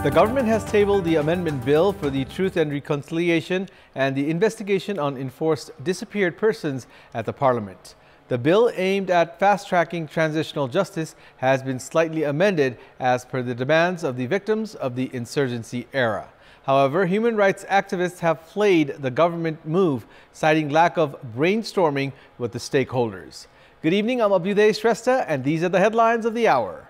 The government has tabled the amendment bill for the Truth and Reconciliation and the investigation on enforced disappeared persons at the Parliament. The bill aimed at fast-tracking transitional justice has been slightly amended as per the demands of the victims of the insurgency era. However, human rights activists have flayed the government move, citing lack of brainstorming with the stakeholders. Good evening, I'm Abhyuday Shrestha, and these are the headlines of the hour.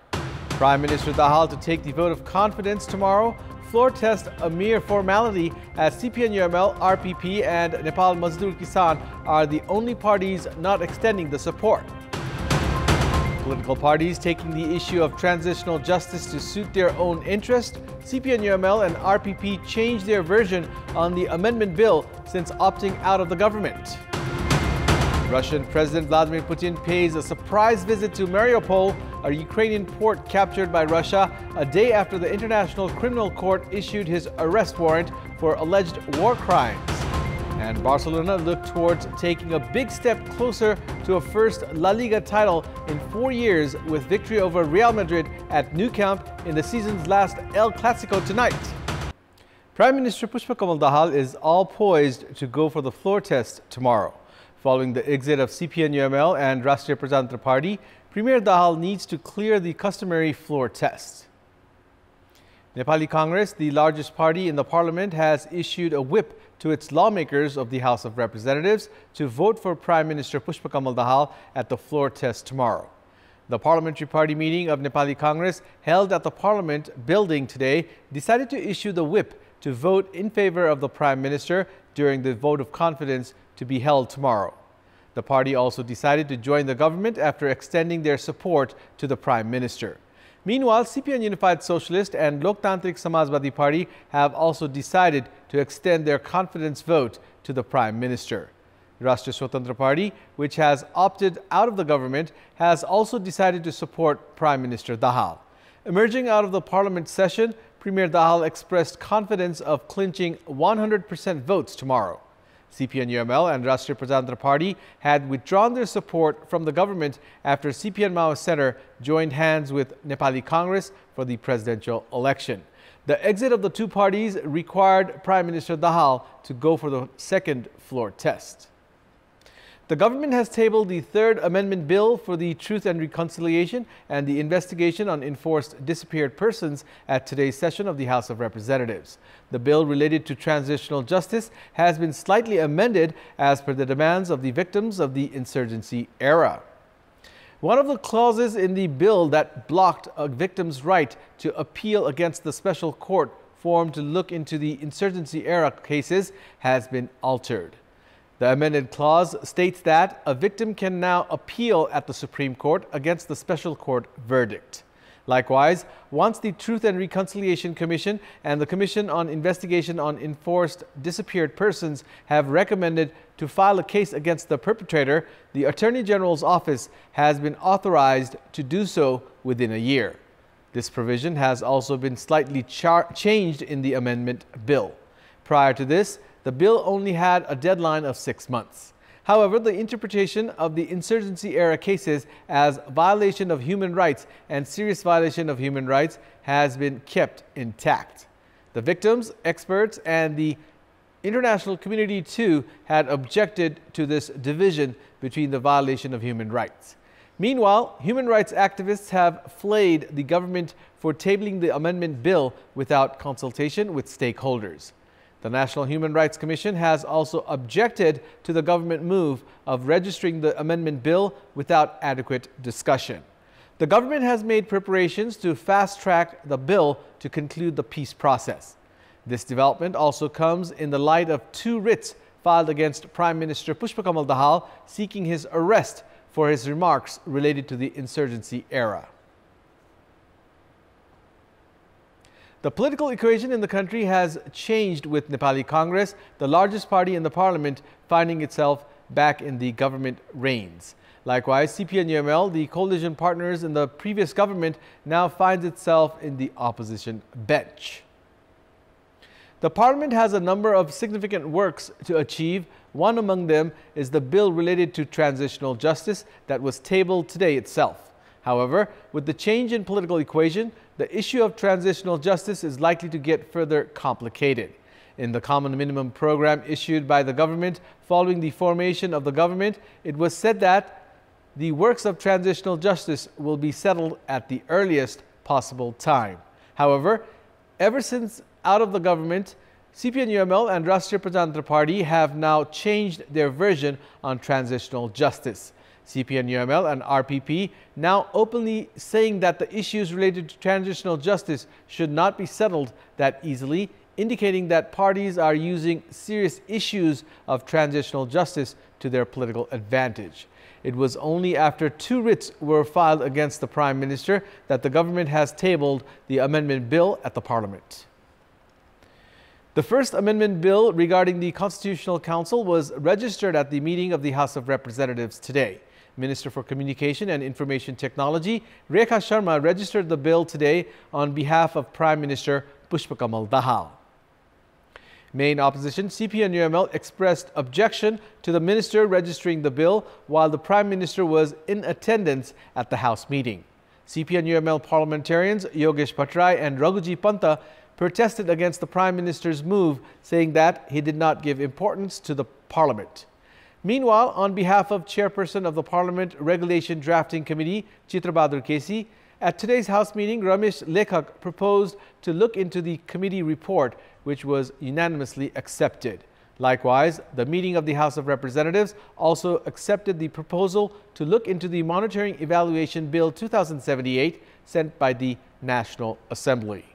Prime Minister Dahal to take the vote of confidence tomorrow. Floor test a mere formality as CPN-UML, RPP and Nepal Mazdoor Kisan are the only parties not extending the support. Political parties taking the issue of transitional justice to suit their own interest. CPN-UML and RPP changed their version on the amendment bill since opting out of the government. Russian President Vladimir Putin pays a surprise visit to Mariupol, a Ukrainian port captured by Russia, a day after the International Criminal Court issued his arrest warrant for alleged war crimes. And Barcelona looked towards taking a big step closer to a first La Liga title in 4 years with victory over Real Madrid at Nou Camp in the season's last El Clasico tonight. Prime Minister Pushpa Kamal Dahal is all poised to go for the floor test tomorrow. Following the exit of CPN-UML and Rashtriya Prajantra Party, Premier Dahal needs to clear the customary floor test. Nepali Congress, the largest party in the parliament, has issued a whip to its lawmakers of the House of Representatives to vote for Prime Minister Pushpa Kamal Dahal at the floor test tomorrow. The parliamentary party meeting of Nepali Congress held at the Parliament building today decided to issue the whip to vote in favor of the Prime Minister during the vote of confidence to be held tomorrow. The party also decided to join the government after extending their support to the Prime Minister. Meanwhile, CPN Unified Socialist and Loktantrik Samajwadi Party have also decided to extend their confidence vote to the Prime Minister. Rashtriya Swatantra Party, which has opted out of the government, has also decided to support Prime Minister Dahal. Emerging out of the Parliament session, Premier Dahal expressed confidence of clinching 100% votes tomorrow. CPN-UML and Rashtriya Prajantra Party had withdrawn their support from the government after CPN Maoist Center joined hands with Nepali Congress for the presidential election. The exit of the two parties required Prime Minister Dahal to go for the second floor test. The government has tabled the third amendment bill for the Truth and Reconciliation and the investigation on enforced disappeared persons at today's session of the House of Representatives. The bill related to transitional justice has been slightly amended as per the demands of the victims of the insurgency era. One of the clauses in the bill that blocked a victim's right to appeal against the special court formed to look into the insurgency era cases has been altered. The amended clause states that a victim can now appeal at the Supreme Court against the special court verdict. Likewise, once the Truth and Reconciliation Commission and the Commission on Investigation on Enforced Disappeared Persons have recommended to file a case against the perpetrator, the Attorney General's office has been authorized to do so within a year. This provision has also been slightly changed in the amendment bill. Prior to this, the bill only had a deadline of 6 months. However, the interpretation of the insurgency-era cases as violation of human rights and serious violation of human rights has been kept intact. The victims, experts, and the international community too had objected to this division between the violation of human rights. Meanwhile, human rights activists have flayed the government for tabling the amendment bill without consultation with stakeholders. The National Human Rights Commission has also objected to the government move of registering the amendment bill without adequate discussion. The government has made preparations to fast-track the bill to conclude the peace process. This development also comes in the light of 2 writs filed against Prime Minister Pushpa Kamal Dahal seeking his arrest for his remarks related to the insurgency era. The political equation in the country has changed with Nepali Congress, the largest party in the parliament, finding itself back in the government reins. Likewise, CPN-UML, the coalition partners in the previous government, now finds itself in the opposition bench. The parliament has a number of significant works to achieve. One among them is the bill related to transitional justice that was tabled today itself. However, with the change in political equation, the issue of transitional justice is likely to get further complicated. In the Common Minimum Program issued by the government following the formation of the government, it was said that the works of transitional justice will be settled at the earliest possible time. However, ever since out of the government, CPN-UML and Rashtriya Prajantra Party have now changed their version on transitional justice. CPN-UML and RPP now openly saying that the issues related to transitional justice should not be settled that easily, indicating that parties are using serious issues of transitional justice to their political advantage. It was only after 2 writs were filed against the Prime Minister that the government has tabled the amendment bill at the Parliament. The first amendment bill regarding the Constitutional Council was registered at the meeting of the House of Representatives today. Minister for Communication and Information Technology, Rekha Sharma, registered the bill today on behalf of Prime Minister Pushpa Kamal Dahal. Main opposition, CPN-UML, expressed objection to the minister registering the bill while the Prime Minister was in attendance at the House meeting. CPN-UML parliamentarians Yogesh Bhattarai and Raghuji Panta protested against the Prime Minister's move, saying that he did not give importance to the Parliament. Meanwhile, on behalf of Chairperson of the Parliament Regulation Drafting Committee, Chitra Bahadur Kesi, at today's House meeting, Ramesh Lekhak proposed to look into the committee report, which was unanimously accepted. Likewise, the meeting of the House of Representatives also accepted the proposal to look into the Monitoring Evaluation Bill 2078 sent by the National Assembly.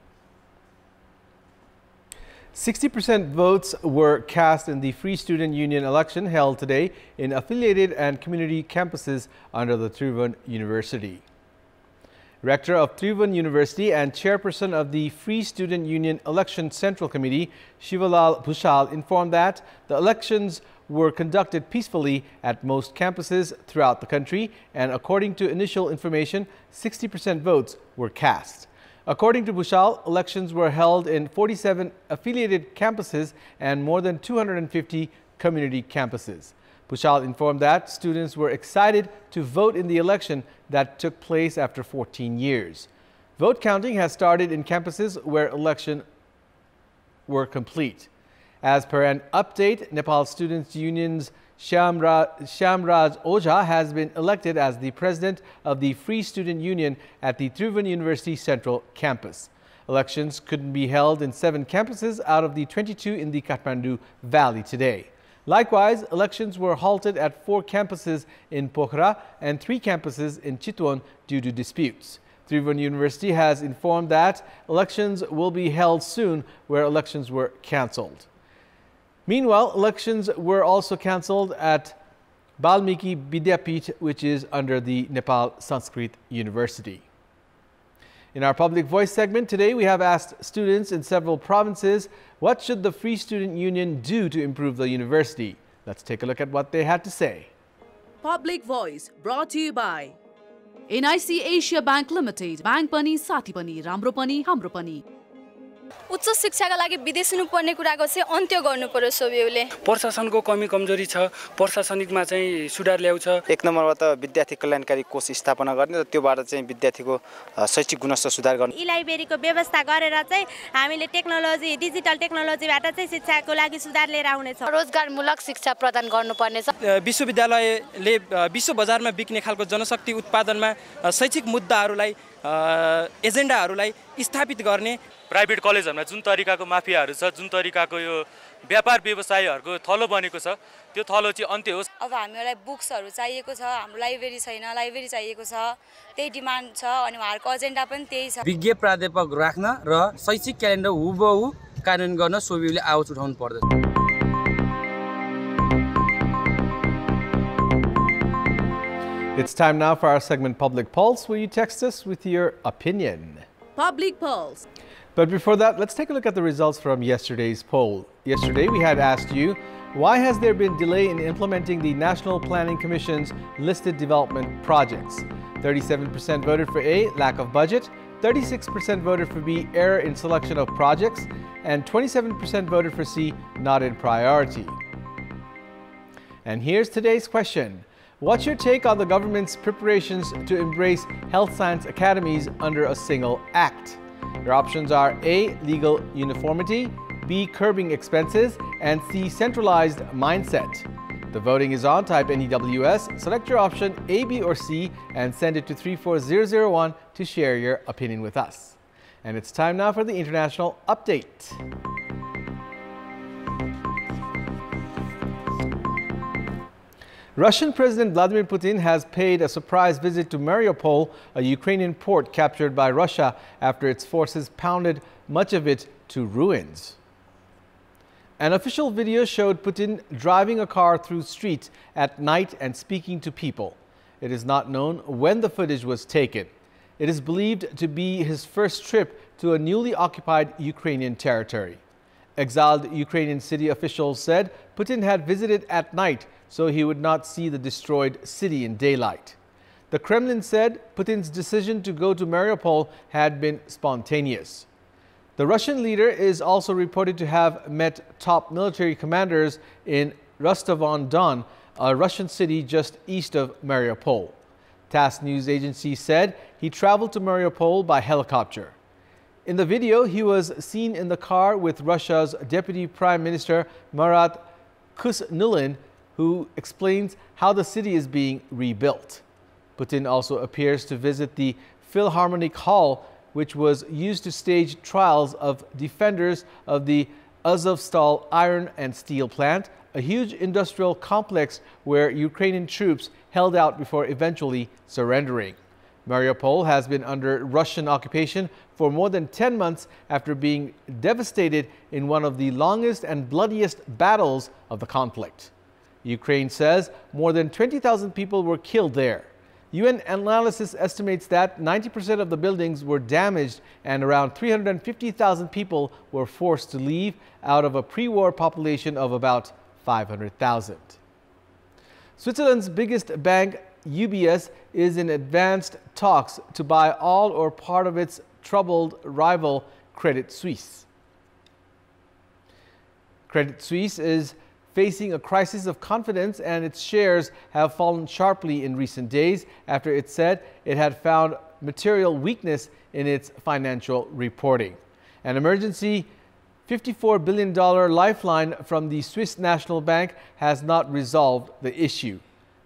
60% votes were cast in the Free Student Union election held today in affiliated and community campuses under the Tribhuvan University. Rector of Tribhuvan University and Chairperson of the Free Student Union Election Central Committee, Shivalal Bhushal, informed that the elections were conducted peacefully at most campuses throughout the country, and according to initial information, 60% votes were cast. According to Bhushal, elections were held in 47 affiliated campuses and more than 250 community campuses. Bhushal informed that students were excited to vote in the election that took place after 14 years. Vote counting has started in campuses where elections were complete. As per an update, Nepal Students' Union's Shyamraj Ojha has been elected as the president of the Free Student Union at the Tribhuvan University Central Campus. Elections could be held in 7 campuses out of the 22 in the Kathmandu Valley today. Likewise, elections were halted at 4 campuses in Pokhara and 3 campuses in Chitwan due to disputes. Tribhuvan University has informed that elections will be held soon where elections were cancelled. Meanwhile, elections were also cancelled at Balmiki Vidyapith, which is under the Nepal Sanskrit University. In our Public Voice segment today, we have asked students in several provinces, what should the Free Student Union do to improve the university? Let's take a look at what they had to say. Public Voice brought to you by NIC Asia Bank Limited. Bank pani, साथी पनि, राम्रो पनि, हाम्रो पनि. उच्च शिक्षाका लागि विदेश हुनुपर्ने कुराको चाहिँ अन्त्य गर्नु पर्यो सोभियोले। प्रशासनको कमी कमजोरी छ, प्रशासनिकमा चाहिँ सुधार ल्याउँछ। एक नम्बरमा त विद्यार्थी कल्याणकारी कोष स्थापना गर्ने र त्योबाट चाहिँ विद्यार्थीको शैक्षिक गुणस्तर सुधार गर्ने। ई-लाइब्रेरीको व्यवस्था गरेर चाहिँ हामीले टेक्नोलोजी डिजिटल टेक्नोलोजीबाट चाहिँ शिक्षाको लागि सुधार लिएर आउने छ। रोजगारमूलक शिक्षा प्रदान गर्नुपर्ने छ। विश्वविद्यालयले विश्व बजारमा बिक्ने खालको जनशक्ति उत्पादनमा शैक्षिक मुद्दाहरूलाई एजेन्डाहरूलाई स्थापित गर्ने। प्राइभेट कलेजहरुमा जुन तरिकाको माफियाहरु छ, जुन तरिकाको यो व्यापार व्यवसायहरुको थलो बनेको छ, त्यो थलो चाहिँ अन्त्य होस्। अब हामीलाई बुक्सहरु चाहिएको छ, हाम्रो लाइब्रेरी छैन, लाइब्रेरी चाहिएको छ, त्यही डिमान्ड छ अनि उहाँहरुको एजेन्डा पनि त्यही छ। विज्ञ प्राध्यापक राख्न र शैक्षिक क्यालेन्डर हुबहु कार्यान्वयन गर्न सोभियोले आवाज उठाउनु पर्दछ। It's time now for our segment Public Pulse, where you text us with your opinion. Public Pulse. But before that, let's take a look at the results from yesterday's poll. Yesterday, we had asked you, why has there been delay in implementing the National Planning Commission's listed development projects? 37% voted for A, lack of budget, 36% voted for B, error in selection of projects, and 27% voted for C, not in priority. And here's today's question. What's your take on the government's preparations to embrace health science academies under a single act? Your options are A. Legal uniformity, B. Curbing expenses, and C. Centralized mindset. The voting is on. Type NEWS, select your option A, B, or C, and send it to 34001 to share your opinion with us. And it's time now for the international update. Russian President Vladimir Putin has paid a surprise visit to Mariupol, a Ukrainian port captured by Russia after its forces pounded much of it to ruins. An official video showed Putin driving a car through streets at night and speaking to people. It is not known when the footage was taken. It is believed to be his first trip to a newly occupied Ukrainian territory. Exiled Ukrainian city officials said Putin had visited at night so he would not see the destroyed city in daylight. The Kremlin said Putin's decision to go to Mariupol had been spontaneous. The Russian leader is also reported to have met top military commanders in Rostov-on-Don, a Russian city just east of Mariupol. TASS news agency said he traveled to Mariupol by helicopter. In the video, he was seen in the car with Russia's Deputy Prime Minister Marat Kusnulin, who explains how the city is being rebuilt. Putin also appears to visit the Philharmonic Hall, which was used to stage trials of defenders of the Azovstal iron and steel plant, a huge industrial complex where Ukrainian troops held out before eventually surrendering. Mariupol has been under Russian occupation for more than 10 months after being devastated in one of the longest and bloodiest battles of the conflict. Ukraine says more than 20,000 people were killed there. UN analysis estimates that 90% of the buildings were damaged and around 350,000 people were forced to leave out of a pre-war population of about 500,000. Switzerland's biggest bank, UBS, is in advanced talks to buy all or part of its troubled rival, Credit Suisse. Credit Suisse is facing a crisis of confidence, and its shares have fallen sharply in recent days after it said it had found material weakness in its financial reporting. An emergency $54 billion lifeline from the Swiss National Bank has not resolved the issue.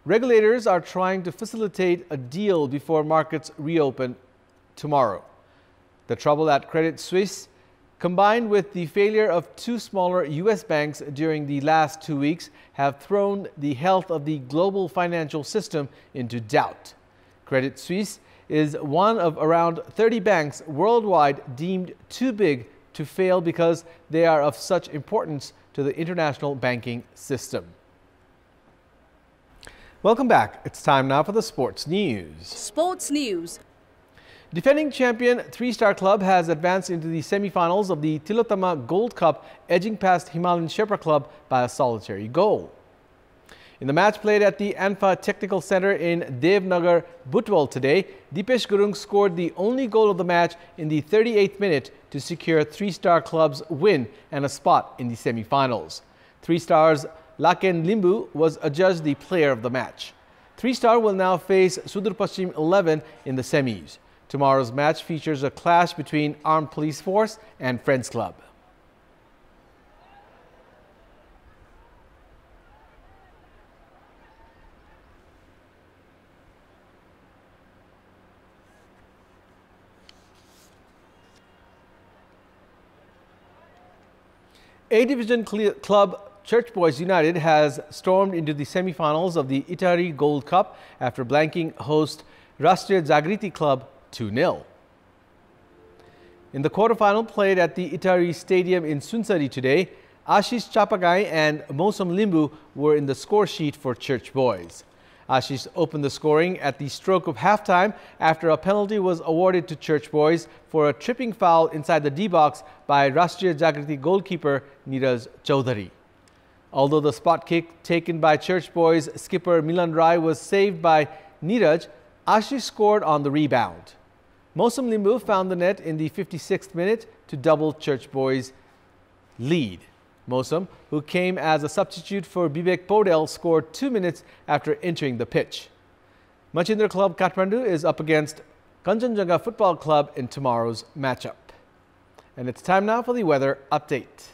Regulators are trying to facilitate a deal before markets reopen tomorrow. The trouble at Credit Suisse, combined with the failure of two smaller U.S. banks during the last 2 weeks, have thrown the health of the global financial system into doubt. Credit Suisse is one of around 30 banks worldwide deemed too big to fail because they are of such importance to the international banking system. Welcome back. It's time now for the sports news. Sports news. Defending champion Three-Star Club has advanced into the semi-finals of the Tilotama Gold Cup, edging past Himalayan Sherpa Club by a solitary goal. In the match played at the Anfa Technical Center in Devnagar, Butwal today, Dipesh Gurung scored the only goal of the match in the 38th minute to secure Three-Star Club's win and a spot in the semi-finals. Three-Star's Laken Limbu was adjudged the player of the match. Three-Star will now face Sudur Paschim 11 in the semis. Tomorrow's match features a clash between Armed Police Force and Friends Club. A-Division club Church Boys United has stormed into the semi-finals of the Itari Gold Cup after blanking host Rastriya Jagriti Club 2-0. In the quarterfinal played at the Itari Stadium in Sunsari today, Ashish Chapagai and Mosam Limbu were in the score sheet for Church Boys. Ashish opened the scoring at the stroke of halftime after a penalty was awarded to Church Boys for a tripping foul inside the D-box by Rastriya Jagriti goalkeeper Neeraj Chaudhary. Although the spot kick taken by Church Boys skipper Milan Rai was saved by Neeraj, Ashish scored on the rebound. Mosam Limbu found the net in the 56th minute to double Church Boys' lead. Mosam, who came as a substitute for Vivek Podel, scored 2 minutes after entering the pitch. Machindra Club Kathmandu is up against Kanchenjunga Football Club in tomorrow's matchup. And it's time now for the weather update.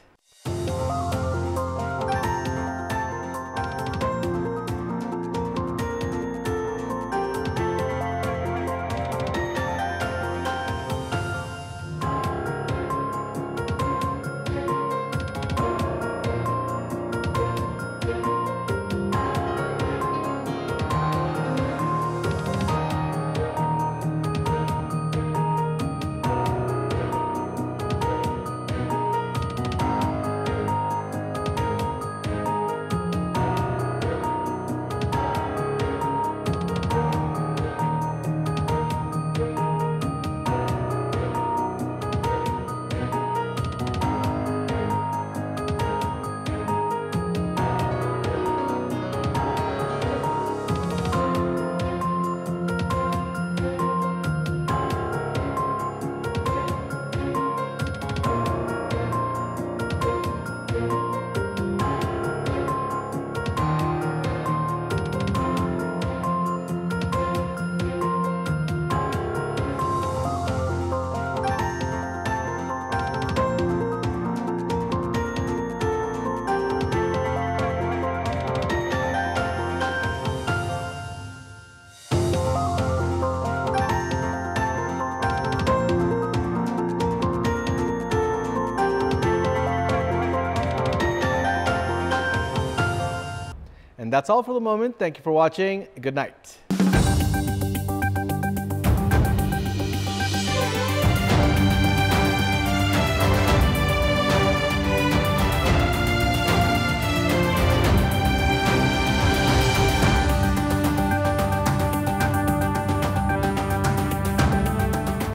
And that's all for the moment. Thank you for watching. Good night.